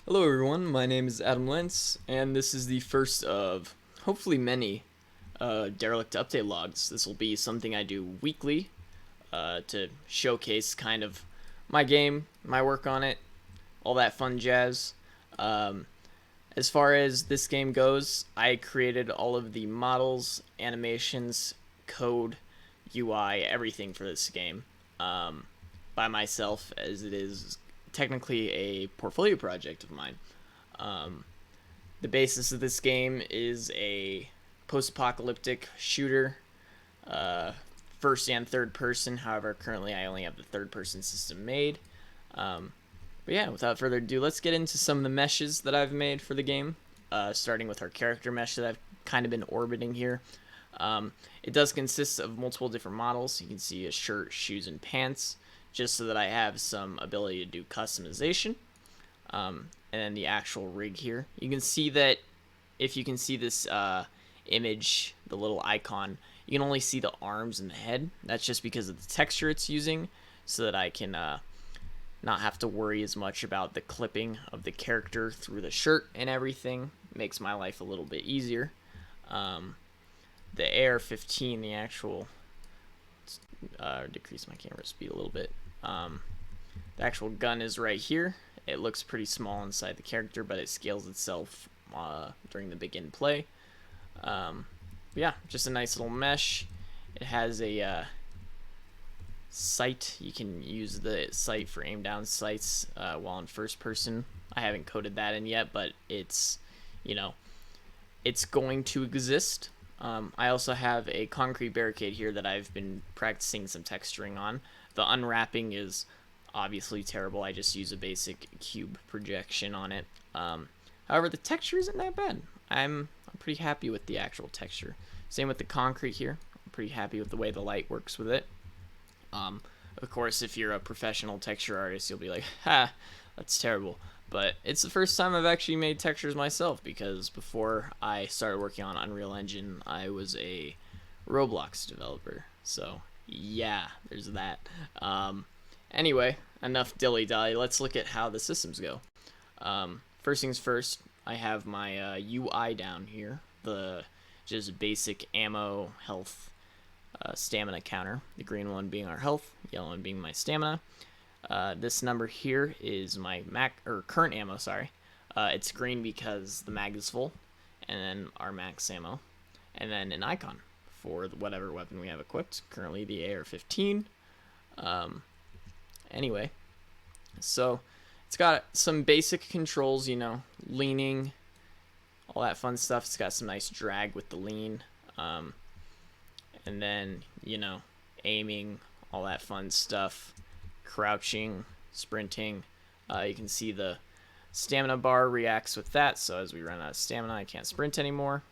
Hello everyone, my name is Adam Lentz, and this is the first of hopefully many Derelict update logs. This will be something I do weekly to showcase kind of my game, my work on it, all that fun jazz. Um, as far as this game goes, I created all of the models, animations, code, UI, everything for this game by myself, as it is technically a portfolio project of mine. Um, the basis of this game is a post-apocalyptic shooter, uh, first and third person. However, currently I only have the third person system made. Um, but yeah, without further ado, let's get into some of the meshes that I've made for the game. Starting with our character mesh that I've kind of been orbiting here. It does consist of multiple different models. You can see a shirt, shoes, and pants, just so that I have some ability to do customization. And then the actual rig here. You can see that if you can see this image, the little icon, you can only see the arms and the head. That's just because of the texture it's using, so that I can not have to worry as much about the clipping of the character through the shirt and everything. Makes my life a little bit easier. The AR-15, the actual decrease my camera speed a little bit. The actual gun is right here. It looks pretty small inside the character, but it scales itself during the begin play. Yeah, just a nice little mesh. It has a sight. You can use the sight for aim down sights while in first person. I haven't coded that in yet, but it's, it's going to exist. I also have a concrete barricade here that I've been practicing some texturing on. The unwrapping is obviously terrible. I just use a basic cube projection on it. However, the texture isn't that bad. I'm pretty happy with the actual texture. Same with the concrete here. I'm pretty happy with the way the light works with it. Of course, if you're a professional texture artist, you'll be like, ha, that's terrible. But it's the first time I've actually made textures myself, because before I started working on Unreal Engine, I was a Roblox developer. So, yeah, there's that. Anyway, enough dilly-dally. Let's look at how the systems go. First things first, I have my UI down here. The just basic ammo, health, stamina counter. The green one being our health, yellow one being my stamina. This number here is my current ammo, sorry. It's green because the mag is full, and then our max ammo, and then an icon for whatever weapon we have equipped, currently the AR-15. Anyway, so it's got some basic controls, leaning, all that fun stuff. It's got some nice drag with the lean, and then, aiming, all that fun stuff. Crouching, sprinting. You can see the stamina bar reacts with that, so as we run out of stamina, I can't sprint anymore.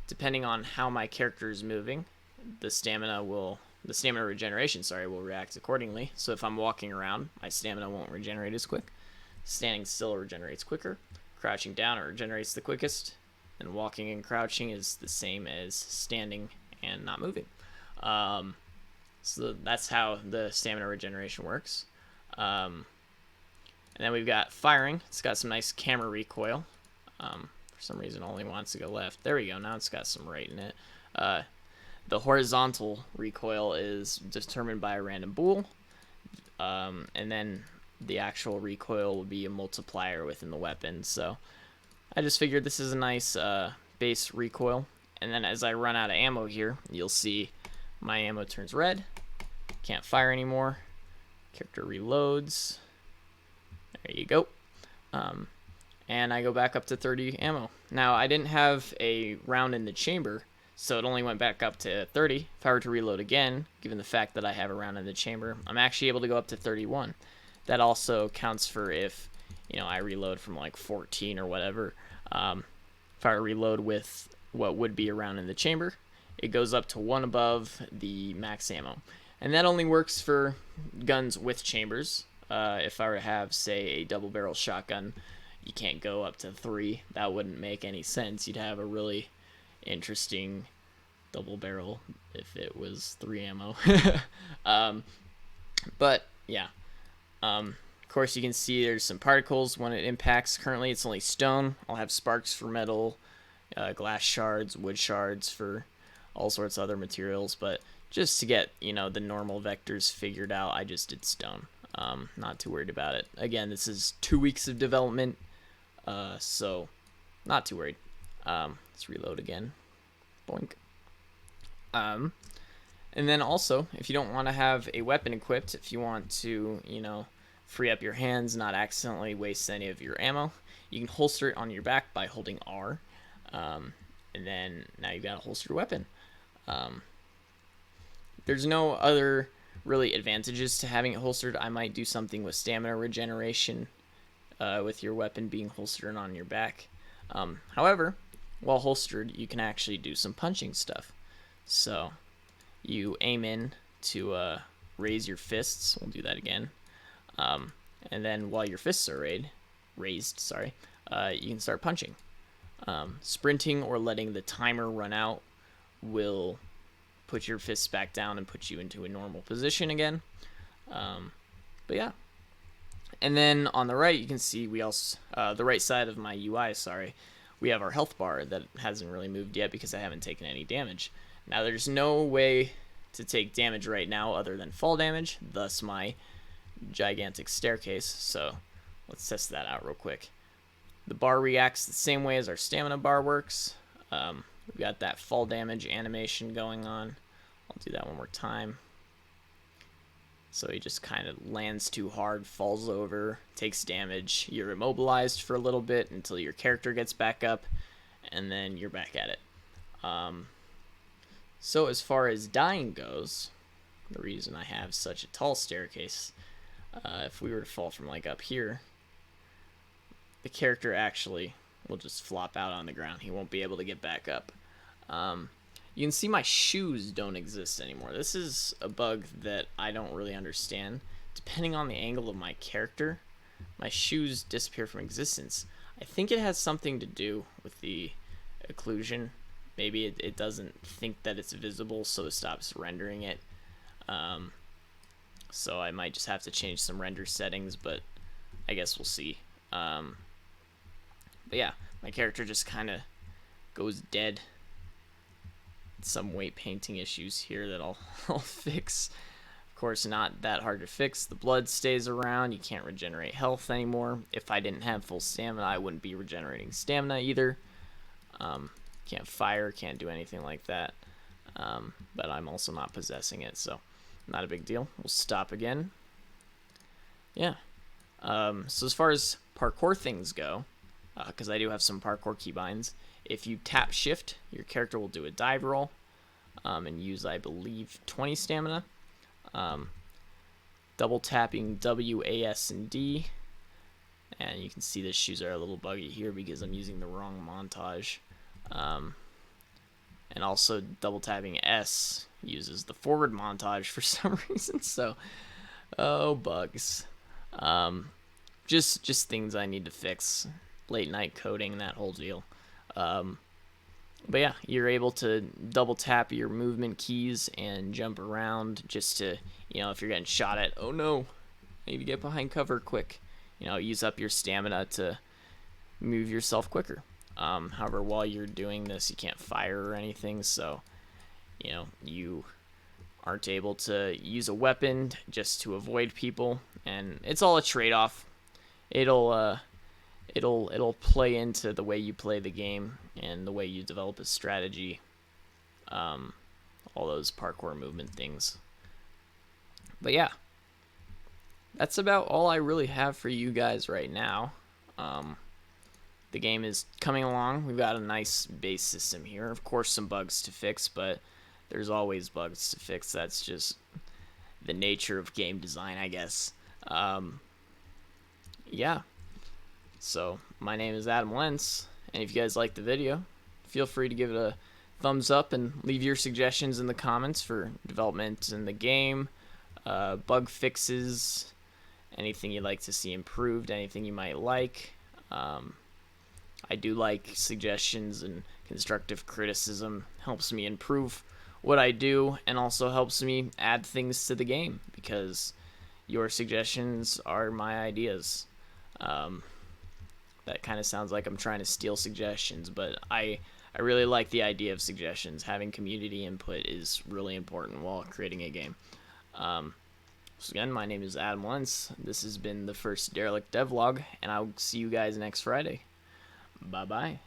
Depending on how my character is moving, the stamina regeneration, will react accordingly. So if I'm walking around, my stamina won't regenerate as quick. Standing still regenerates quicker. Crouching down, it regenerates the quickest. And walking and crouching is the same as standing and not moving. So that's how the stamina regeneration works. And then we've got firing. It's got some nice camera recoil. For some reason, it only wants to go left. There we go. Now it's got some right in it. The horizontal recoil is determined by a random bool. And then the actual recoil will be a multiplier within the weapon. So I just figured this is a nice base recoil. And then as I run out of ammo here, you'll see my ammo turns red. Can't fire anymore. Character reloads. There you go. And I go back up to 30 ammo. Now, I didn't have a round in the chamber, so it only went back up to 30. If I were to reload again, given the fact that I have a round in the chamber, I'm actually able to go up to 31. That also counts for if, I reload from like 14 or whatever. If I reload with what would be a round in the chamber, it goes up to 1 above the max ammo. And that only works for guns with chambers. If I were to have, say, a double barrel shotgun, you can't go up to 3. That wouldn't make any sense. You'd have a really interesting double barrel if it was 3 ammo. But yeah, course, you can see there's some particles when it impacts. Currently, it's only stone. I'll have sparks for metal, glass shards, wood shards for all sorts of other materials. But just to get, the normal vectors figured out, I just did stone. Not too worried about it. Again, this is 2 weeks of development, so not too worried. Let's reload again. Boink. And then also, if you don't want to have a weapon equipped, if you want to, free up your hands, not accidentally waste any of your ammo, you can holster it on your back by holding R. And then now you've got a holstered weapon. There's no other really advantages to having it holstered. I might do something with stamina regeneration with your weapon being holstered on your back. However, while holstered, you can actually do some punching stuff. So you aim in to raise your fists. We'll do that again. And then while your fists are raised, you can start punching. Sprinting or letting the timer run out will put your fists back down and put you into a normal position again. But yeah. And then on the right, you can see we also, the right side of my UI, we have our health bar that hasn't really moved yet because I haven't taken any damage. Now, there's no way to take damage right now other than fall damage, thus my gigantic staircase. So let's test that out real quick. The bar reacts the same way as our stamina bar works. We've got that fall damage animation going on. I'll do that one more time. So he just kind of lands too hard, falls over, takes damage. You're immobilized for a little bit until your character gets back up, and then you're back at it. So as far as dying goes, the reason I have such a tall staircase, if we were to fall from like up here, the character actually will just flop out on the ground. He won't be able to get back up. You can see my shoes don't exist anymore. This is a bug that I don't really understand. Depending on the angle of my character, my shoes disappear from existence. I think it has something to do with the occlusion. Maybe it doesn't think that it's visible, so it stops rendering it. So I might just have to change some render settings, but I guess we'll see. But yeah, my character just kind of goes dead. Some weight painting issues here that I'll fix. Of course, not that hard to fix. The blood stays around. You can't regenerate health anymore. If I didn't have full stamina, I wouldn't be regenerating stamina either. Can't fire, can't do anything like that. But I'm also not possessing it, so not a big deal. We'll stop again. Yeah. So as far as parkour things go, because I do have some parkour keybinds, if you tap shift, your character will do a dive roll and use, I believe, 20 stamina. Double tapping W, A, S, and D. And you can see the shoes are a little buggy here because I'm using the wrong montage. And also double tapping S uses the forward montage for some reason. So, oh, bugs. Just things I need to fix. Late night coding, that whole deal. But yeah, you're able to double tap your movement keys and jump around just to, if you're getting shot at, oh no, I need to get behind cover quick. Use up your stamina to move yourself quicker. However, while you're doing this, you can't fire or anything, so, you aren't able to use a weapon just to avoid people, and it's all a trade-off. It'll play into the way you play the game and the way you develop a strategy. All those parkour movement things. But yeah, that's about all I really have for you guys right now. The game is coming along. We've got a nice base system here. Of course, some bugs to fix, but there's always bugs to fix. That's just the nature of game design, I guess. Yeah. So, my name is Adam Lentz, and if you guys liked the video, feel free to give it a thumbs up and leave your suggestions in the comments for development in the game, bug fixes, anything you'd like to see improved, anything you might like. I do like suggestions, and constructive criticism helps me improve what I do and also helps me add things to the game because, your suggestions are my ideas. Um, that kind of sounds like I'm trying to steal suggestions, but I really like the idea of suggestions. Having community input is really important while creating a game. Um, so again, my name is Adam Lentz. This has been the first Derelict devlog, and I'll see you guys next Friday. Bye bye.